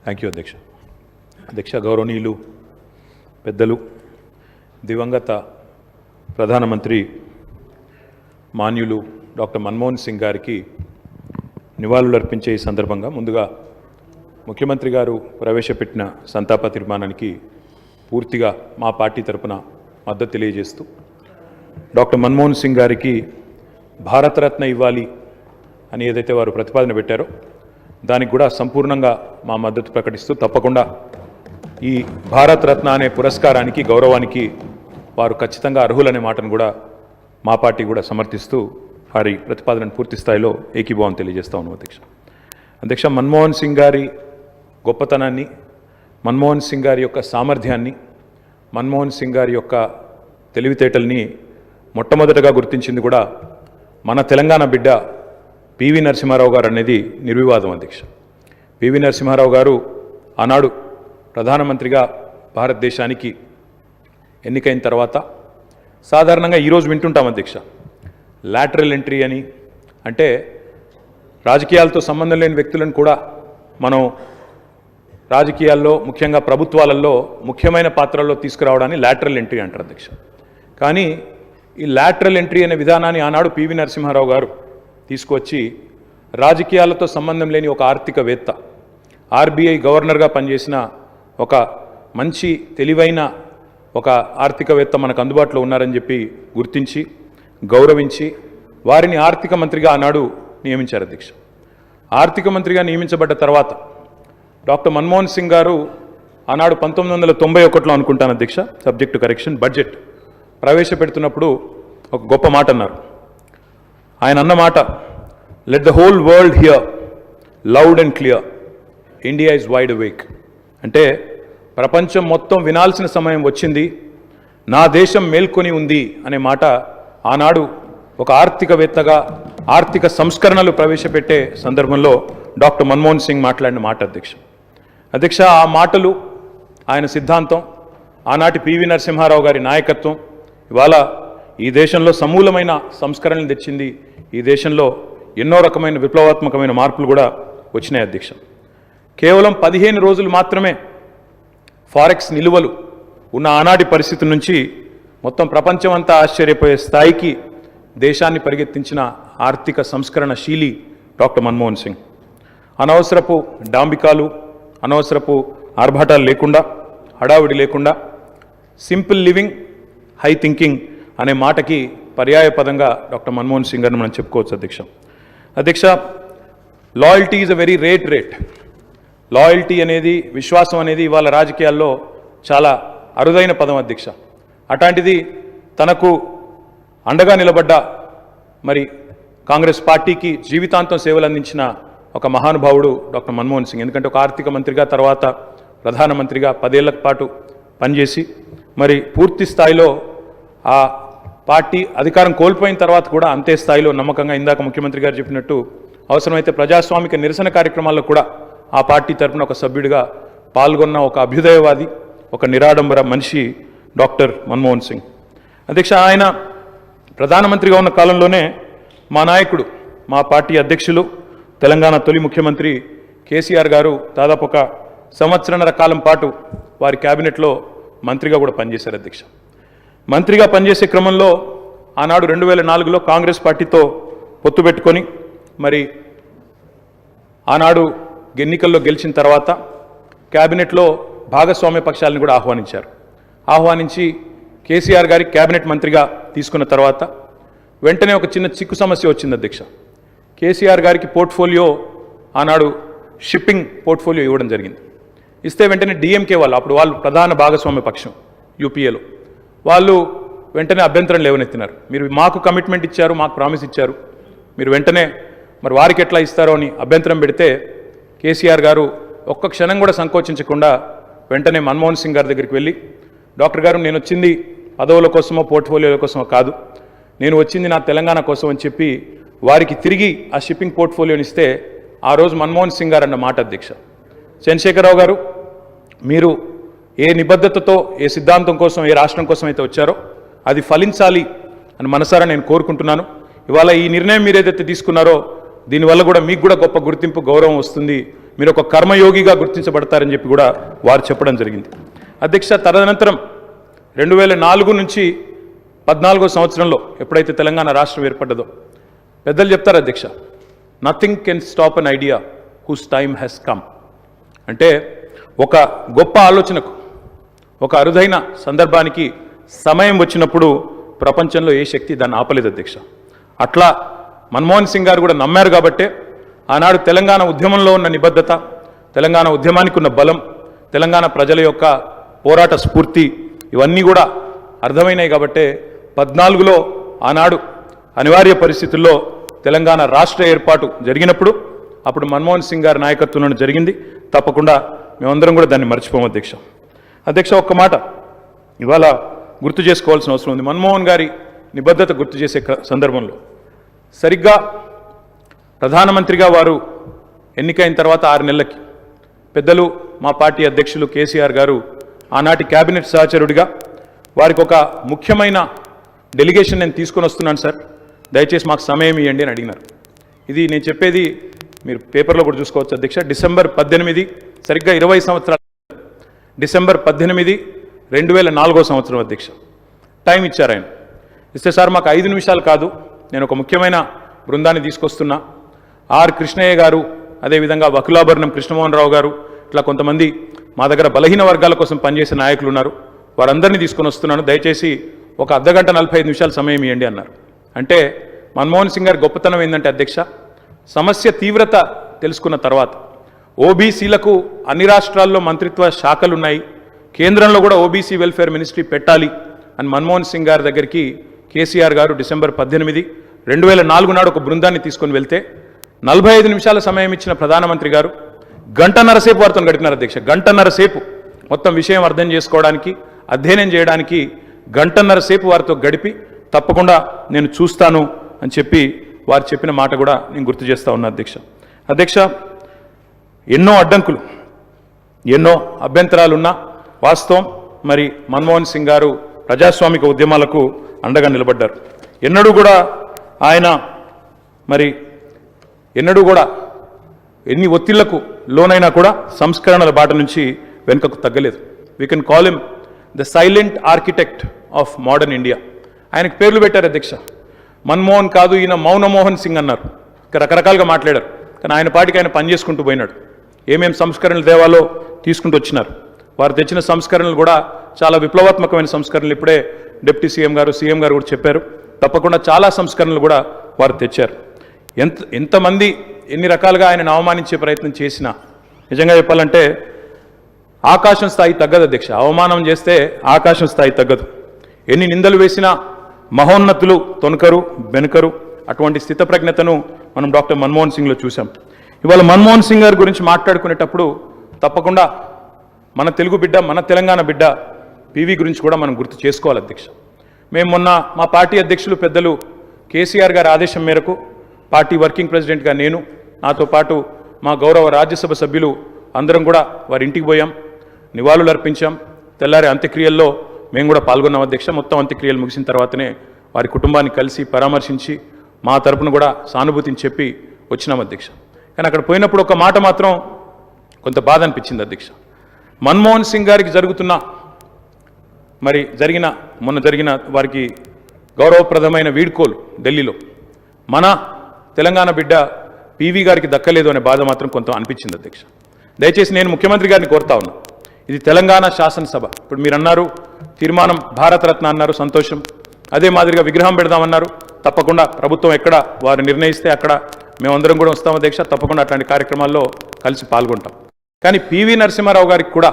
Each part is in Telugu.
థ్యాంక్ యూ అధ్యక్ష గౌరవనీయులు పెద్దలు దివంగత ప్రధానమంత్రి మాన్యులు డాక్టర్ మన్మోహన్ సింగ్ గారికి నివాళులర్పించే ఈ సందర్భంగా ముందుగా ముఖ్యమంత్రి గారు ప్రవేశపెట్టిన సంతాప తీర్మానానికి పూర్తిగా మా పార్టీ తరపున మద్దతు తెలియజేస్తూ డాక్టర్ మన్మోహన్ సింగ్ గారికి భారతరత్న ఇవ్వాలి అని ఏదైతే వారు ప్రతిపాదన పెట్టారో దానికి కూడా సంపూర్ణంగా మా మద్దతు ప్రకటిస్తూ తప్పకుండా ఈ భారతరత్న అనే పురస్కారానికి గౌరవానికి వారు ఖచ్చితంగా అర్హులనే మాటను కూడా మా పార్టీ కూడా సమర్థిస్తూ వారి ప్రతిపాదనను పూర్తి స్థాయిలో ఏకీభావం తెలియజేస్తా ఉన్నాం అధ్యక్ష మన్మోహన్ సింగ్ గారి గొప్పతనాన్ని, మన్మోహన్ సింగ్ గారి యొక్క సామర్థ్యాన్ని, మన్మోహన్ సింగ్ గారి యొక్క తెలివితేటల్ని మొట్టమొదటగా గుర్తించింది కూడా మన తెలంగాణ బిడ్డ పివి నరసింహారావు గారు అనేది నిర్వివాదం అధ్యక్ష. పివి నరసింహారావు గారు ఆనాడు ప్రధానమంత్రిగా భారతదేశానికి ఎన్నికైన తర్వాత సాధారణంగా ఈరోజు వింటుంటాం అధ్యక్ష, లాటరల్ ఎంట్రీ అని, అంటే రాజకీయాలతో సంబంధం లేని వ్యక్తులను కూడా మనం రాజకీయాల్లో ముఖ్యంగా ప్రభుత్వాలలో ముఖ్యమైన పాత్రల్లో తీసుకురావడాన్ని లాటరల్ ఎంట్రీ అంటారు అధ్యక్ష. కానీ ఈ లాటరల్ ఎంట్రీ అనే విధానాన్ని ఆనాడు పివి నరసింహారావు గారు తీసుకొచ్చి రాజకీయాలతో సంబంధం లేని ఒక ఆర్థికవేత్త, ఆర్బీఐ గవర్నర్గా పనిచేసిన ఒక మంచి తెలివైన ఒక ఆర్థికవేత్త మనకు అందుబాటులో ఉన్నారని చెప్పి గుర్తించి గౌరవించి వారిని ఆర్థిక మంత్రిగా ఆనాడు నియమించారు అధ్యక్ష. ఆర్థిక మంత్రిగా నియమించబడ్డ తర్వాత డాక్టర్ మన్మోహన్ సింగ్ గారు ఆనాడు 1991లో అనుకుంటాను అధ్యక్ష, సబ్జెక్టు కరెక్షన్, బడ్జెట్ ప్రవేశపెడుతున్నప్పుడు ఒక గొప్ప మాట అన్నారు. ఆయన అన్న మాట, let the whole world here loud and clear, India is wide awake. అంటే ప్రపంచం మొత్తం వినాల్సిన సమయం వచ్చింది, నా దేశం మేల్కొని ఉంది అనే మాట ఆనాడు ఒక ఆర్థికవేత్తగా ఆర్థిక సంస్కరణలు ప్రవేశపెట్టే సందర్భంలో డాక్టర్ మన్మోహన్ సింగ్ మాట్లాడిన మాట అధ్యక్ష. ఆ మాటలు, ఆయన సిద్ధాంతం, ఆనాటి పివి నరసింహారావు గారి నాయకత్వం ఇవాళ ఈ దేశంలో సమూలమైన సంస్కరణలు తెచ్చింది. ఈ దేశంలో ఎన్నో రకమైన విప్లవాత్మకమైన మార్పులు కూడా వచ్చినాయి అధ్యక్ష. కేవలం 15 రోజులు మాత్రమే ఫారెక్స్ నిలువలు ఉన్న ఆనాటి పరిస్థితి నుంచి మొత్తం ప్రపంచం అంతా ఆశ్చర్యపోయే స్థాయికి దేశాన్ని పరిగెత్తించిన ఆర్థిక సంస్కరణశీలి డాక్టర్ మన్మోహన్ సింగ్. అనవసరపు డాంబికాలు, అనవసరపు ఆర్భాటాలు లేకుండా, హడావిడి లేకుండా సింపుల్ లివింగ్, హై థింకింగ్ అనే మాటకి పర్యాయ పదంగా డాక్టర్ మన్మోహన్ సింగ్ గారిని మనం చెప్పుకోవచ్చు అధ్యక్ష. Loyalty is a very rate. Loyalty అనేది, విశ్వాసం అనేది ఇవాళ రాజకీయాల్లో చాలా అరుదైన పదం అధ్యక్ష. అట్లాంటిది తనకు అండగా నిలబడ్డ మరి కాంగ్రెస్ పార్టీకి జీవితాంతం సేవలు అందించిన ఒక మహానుభావుడు డాక్టర్ మన్మోహన్ సింగ్. ఎందుకంటే ఒక ఆర్థిక మంత్రిగా, తర్వాత ప్రధానమంత్రిగా 10 ఏళ్ల పాటు పనిచేసి మరి పూర్తి స్థాయిలో ఆ పార్టీ అధికారం కోల్పోయిన తర్వాత కూడా అంతే స్థాయిలో నమ్మకంగా, ఇందాక ముఖ్యమంత్రి గారు చెప్పినట్టు అవసరమైతే ప్రజాస్వామిక నిరసన కార్యక్రమాల్లో కూడా ఆ పార్టీ తరఫున ఒక సభ్యుడిగా పాల్గొన్న ఒక అభ్యుదయవాది, ఒక నిరాడంబర మనిషి డాక్టర్ మన్మోహన్ సింగ్ అధ్యక్ష. ఆయన ప్రధానమంత్రిగా ఉన్న కాలంలోనే మా నాయకుడు, మా పార్టీ అధ్యక్షులు, తెలంగాణ తొలి ముఖ్యమంత్రి కేసీఆర్ గారు దాదాపు ఒక 1.5 సంవత్సరాల కాలం పాటు వారి క్యాబినెట్లో మంత్రిగా కూడా పనిచేశారు అధ్యక్ష. మంత్రిగా పనిచేసే క్రమంలో ఆనాడు 2004లో కాంగ్రెస్ పార్టీతో పొత్తు పెట్టుకొని మరి ఆనాడు ఎన్నికల్లో గెలిచిన తర్వాత క్యాబినెట్లో భాగస్వామ్య పక్షాలను కూడా ఆహ్వానించి కేసీఆర్ గారి క్యాబినెట్ మంత్రిగా తీసుకున్న తర్వాత వెంటనే ఒక చిన్న చిక్కు సమస్య వచ్చింది అధ్యక్ష. కేసీఆర్ గారికి పోర్ట్ఫోలియో, ఆనాడు షిప్పింగ్ పోర్ట్ఫోలియో ఇవ్వడం జరిగింది. ఇస్తే వెంటనే డిఎంకే వాళ్ళు, అప్పుడు వాళ్ళు ప్రధాన భాగస్వామ్య పక్షం యూపీఏలో, వాళ్ళు వెంటనే అభ్యంతరం లేవనెత్తినారు. మీరు మాకు కమిట్మెంట్ ఇచ్చారు, మాకు ప్రామిస్ ఇచ్చారు, మీరు వెంటనే మరి వారికి ఎట్లా ఇస్తారో అని అభ్యంతరం పెడితే కేసీఆర్ గారు ఒక్క క్షణం కూడా సంకోచించకుండా వెంటనే మన్మోహన్ సింగ్ గారి దగ్గరికి వెళ్ళి, డాక్టర్ గారు నేను వచ్చింది పదవుల కోసమో పోర్ట్ఫోలియోల కోసమో కాదు, నేను వచ్చింది నా తెలంగాణ కోసం అని చెప్పి వారికి తిరిగి ఆ షిప్పింగ్ పోర్ట్ఫోలియోని ఇస్తే ఆ రోజు మన్మోహన్ సింగ్ గారు అన్న మాట అధ్యక్ష, చంద్రశేఖరరావు గారు మీరు ఏ నిబద్ధతతో, ఏ సిద్ధాంతం కోసం, ఏ రాష్ట్రం కోసం అయితే వచ్చారో అది ఫలించాలి అని మనసారా నేను కోరుకుంటున్నాను. ఇవాళ ఈ నిర్ణయం మీరు ఏదైతే తీసుకున్నారో దీనివల్ల కూడా మీకు కూడా గొప్ప గుర్తింపు, గౌరవం వస్తుంది. మీరు ఒక కర్మయోగిగా గుర్తించబడతారని చెప్పి కూడా వారు చెప్పడం జరిగింది. అధ్యక్ష, తదనంతరం 2004 నుంచి 14వ సంవత్సరంలో ఎప్పుడైతే తెలంగాణ రాష్ట్రం ఏర్పడ్డదో పెద్దలు చెప్తారు అధ్యక్ష, nothing can stop an idea who's time has come. అంటే ఒక గొప్ప ఆలోచనకు, ఒక అరుదైన సందర్భానికి సమయం వచ్చినప్పుడు ప్రపంచంలో ఏ శక్తి దాన్ని ఆపలేదు అధ్యక్ష. అట్లా మన్మోహన్ సింగ్ గారు కూడా నమ్మారు కాబట్టే ఆనాడు తెలంగాణ ఉద్యమంలో ఉన్న నిబద్ధత, తెలంగాణ ఉద్యమానికి ఉన్న బలం, తెలంగాణ ప్రజల యొక్క పోరాట స్ఫూర్తి ఇవన్నీ కూడా అర్థమైనాయి కాబట్టే 14లో ఆనాడు అనివార్య పరిస్థితుల్లో తెలంగాణ రాష్ట్ర ఏర్పాటు జరిగినప్పుడు అప్పుడు మన్మోహన్ సింగ్ గారి నాయకత్వంలో జరిగింది. తప్పకుండా మేమందరం కూడా దాన్ని మర్చిపోము అధ్యక్ష. అధ్యక్ష, ఒక్క మాట ఇవాళ గుర్తు చేసుకోవాల్సిన అవసరం ఉంది. మన్మోహన్ గారి నిబద్ధత గుర్తు చేసే సందర్భంలో సరిగ్గా ప్రధానమంత్రిగా వారు ఎన్నికైన తర్వాత 6 నెలలకి పెద్దలు మా పార్టీ అధ్యక్షులు కేసీఆర్ గారు ఆనాటి కేబినెట్ సహచరుడిగా వారికి ఒక ముఖ్యమైన డెలిగేషన్ నేను తీసుకొని వస్తున్నాను సార్, దయచేసి మాకు సమయం ఇవ్వండి అని అడిగినారు. ఇది నేను చెప్పేది మీరు పేపర్లో కూడా చూసుకోవచ్చు అధ్యక్ష. డిసెంబర్ 18 సరిగ్గా 20 సంవత్సరాలు, డిసెంబర్ 18, 2004 సంవత్సరం అధ్యక్ష టైం ఇచ్చారు ఆయన. ఇస్తే సార్ మాకు 5 నిమిషాలు కాదు, నేను ఒక ముఖ్యమైన బృందాన్ని తీసుకొస్తున్నా, ఆర్ కృష్ణయ్య గారు, అదేవిధంగా వకులాభరణం కృష్ణమోహన్ రావు గారు, ఇట్లా కొంతమంది మా దగ్గర బలహీన వర్గాల కోసం పనిచేసే నాయకులు ఉన్నారు, వారందరినీ తీసుకొని వస్తున్నాను, దయచేసి ఒక అర్ధగంట 45 నిమిషాలు సమయం ఇవ్వండి అన్నారు. అంటే మన్మోహన్ సింగ్ గారి గొప్పతనం ఏంటంటే అధ్యక్ష, సమస్య తీవ్రత తెలుసుకున్న తర్వాత ఓబీసీలకు అన్ని రాష్ట్రాల్లో మంత్రిత్వ శాఖలు ఉన్నాయి, కేంద్రంలో కూడా ఓబీసీ వెల్ఫేర్ మినిస్ట్రీ పెట్టాలి అని మన్మోహన్ సింగ్ గారి దగ్గరికి కేసీఆర్ గారు డిసెంబర్ 18, 2004 నాడు ఒక బృందాన్ని తీసుకొని వెళ్తే 45 నిమిషాల సమయం ఇచ్చిన ప్రధానమంత్రి గారు గంటన్నర సేపు వారితో గడిపినారు అధ్యక్ష. గంటన్నర సేపు మొత్తం విషయం అర్థం చేసుకోవడానికి, అధ్యయనం చేయడానికి గంటన్నర సేపు వారితో గడిపి తప్పకుండా నేను చూస్తాను అని చెప్పి వారు చెప్పిన మాట కూడా నేను గుర్తు చేస్తా ఉన్నా అధ్యక్ష. అధ్యక్ష, ఎన్నో అడ్డంకులు, ఎన్నో అభ్యంతరాలున్నా వాస్తవం మరి మన్మోహన్ సింగ్ గారు ప్రజాస్వామిక ఉద్యమాలకు అండగా నిలబడ్డారు. ఎన్నడూ కూడా ఆయన మరి ఎన్నడూ కూడా ఎన్ని ఒత్తిళ్లకు లోనైనా కూడా సంస్కరణల బాట నుంచి వెనుకకు తగ్గలేదు. We can call him the silent architect of modern India. ఆయనకు పేర్లు పెట్టారు అధ్యక్ష. మన్మోహన్ కాదు, ఈయన మౌనమోహన్ సింగ్ అన్నారు. రకరకాలుగా మాట్లాడారు, కానీ ఆయన పాటికి ఆయన పనిచేసుకుంటూ పోయినాడు. ఏమేం సంస్కరణలు దేవాలో తీసుకుంటూ వచ్చినారు. వారు తెచ్చిన సంస్కరణలు కూడా చాలా విప్లవాత్మకమైన సంస్కరణలు. ఇప్పుడే డిప్యూటీ సీఎం గారు కూడా చెప్పారు. తప్పకుండా చాలా సంస్కరణలు కూడా వారు తెచ్చారు. ఎంతమంది ఎన్ని రకాలుగా ఆయనను అవమానించే ప్రయత్నం చేసినా నిజంగా చెప్పాలంటే ఆకాశం స్థాయి తగ్గదు అధ్యక్ష. అవమానం చేస్తే ఆకాశం స్థాయి తగ్గదు. ఎన్ని నిందలు వేసినా మహోన్నతులు తొనకరు బెనకరు. అటువంటి స్థితప్రజ్ఞతను మనం డాక్టర్ మన్మోహన్ సింగ్లో చూసాం. ఇవాళ మన్మోహన్ సింగ్ గారి గురించి మాట్లాడుకునేటప్పుడు తప్పకుండా మన తెలుగు బిడ్డ, మన తెలంగాణ బిడ్డ పివి గురించి కూడా మనం గుర్తు చేసుకోవాలి అధ్యక్ష. మేము మొన్న మా పార్టీ అధ్యక్షులు పెద్దలు కేసీఆర్ గారి ఆదేశం మేరకు పార్టీ వర్కింగ్ ప్రెసిడెంట్గా నేను, నాతో పాటు మా గౌరవ రాజ్యసభ సభ్యులు అందరం కూడా వారి ఇంటికి పోయాం, నివాళులు అర్పించాం. తెల్లారి అంత్యక్రియల్లో మేము కూడా పాల్గొన్నాం అధ్యక్ష. మొత్తం అంత్యక్రియలు ముగిసిన తర్వాతనే వారి కుటుంబాన్ని కలిసి పరామర్శించి మా తరపున కూడా సానుభూతిని చెప్పి వచ్చినాం అధ్యక్ష. కానీ అక్కడ పోయినప్పుడు ఒక మాట మాత్రం కొంత బాధ అనిపించింది అధ్యక్ష. మన్మోహన్ సింగ్ గారికి మొన్న జరిగిన వారికి గౌరవప్రదమైన వీడ్కోలు ఢిల్లీలో మన తెలంగాణ బిడ్డ పివి గారికి దక్కలేదు అనే బాధ మాత్రం కొంత అనిపించింది అధ్యక్ష. దయచేసి నేను ముఖ్యమంత్రి గారిని కోరుతా ఉన్నా, ఇది తెలంగాణ శాసనసభ. ఇప్పుడు మీరు అన్నారు తీర్మానం భారతరత్న అన్నారు, సంతోషం. అదే మాదిరిగా విగ్రహం పెడదామన్నారు. తప్పకుండా ప్రభుత్వం ఎక్కడ వారు నిర్ణయిస్తే అక్కడ మేమందరం కూడా వస్తాం అధ్యక్ష. తప్పకుండా అట్లాంటి కార్యక్రమాల్లో కలిసి పాల్గొంటాం. కానీ పివి నరసింహారావు గారికి కూడా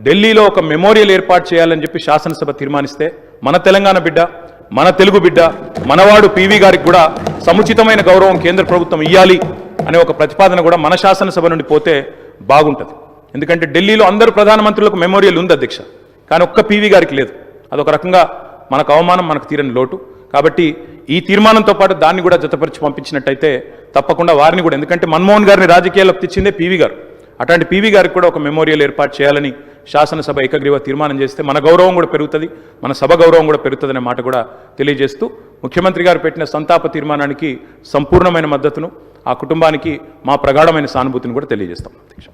ఢిల్లీలో ఒక మెమోరియల్ ఏర్పాటు చేయాలని చెప్పి శాసనసభ తీర్మానిస్తే మన తెలంగాణ బిడ్డ, మన తెలుగు బిడ్డ, మనవాడు పివి గారికి కూడా సముచితమైన గౌరవం కేంద్ర ప్రభుత్వం ఇవ్వాలి అనే ఒక ప్రతిపాదన కూడా మన శాసనసభ నుండి పోతే బాగుంటుంది. ఎందుకంటే ఢిల్లీలో అందరూ ప్రధానమంత్రులకు మెమోరియల్ ఉంది అధ్యక్ష, కానీ ఒక్క పివి గారికి లేదు. అదొక రకంగా మనకు అవమానం, మనకు తీరని లోటు. కాబట్టి ఈ తీర్మానంతో పాటు దాన్ని కూడా జతపరిచి పంపించినట్టయితే తప్పకుండా వారిని కూడా, ఎందుకంటే మన్మోహన్ గారిని రాజకీయాల్లోకి తెచ్చిందే పివి గారు, అట్లాంటి పివి గారికి కూడా ఒక మెమోరియల్ ఏర్పాటు చేయాలని శాసనసభ ఏకగ్రీవ తీర్మానం చేస్తే మన గౌరవం కూడా పెరుగుతుంది, మన సభ గౌరవం కూడా పెరుగుతుందనే మాట కూడా తెలియజేస్తూ ముఖ్యమంత్రి గారు పెట్టిన సంతాప తీర్మానానికి సంపూర్ణమైన మద్దతును, ఆ కుటుంబానికి మా ప్రగాఢమైన సానుభూతిని కూడా తెలియజేస్తాం. అధ్యక్ష.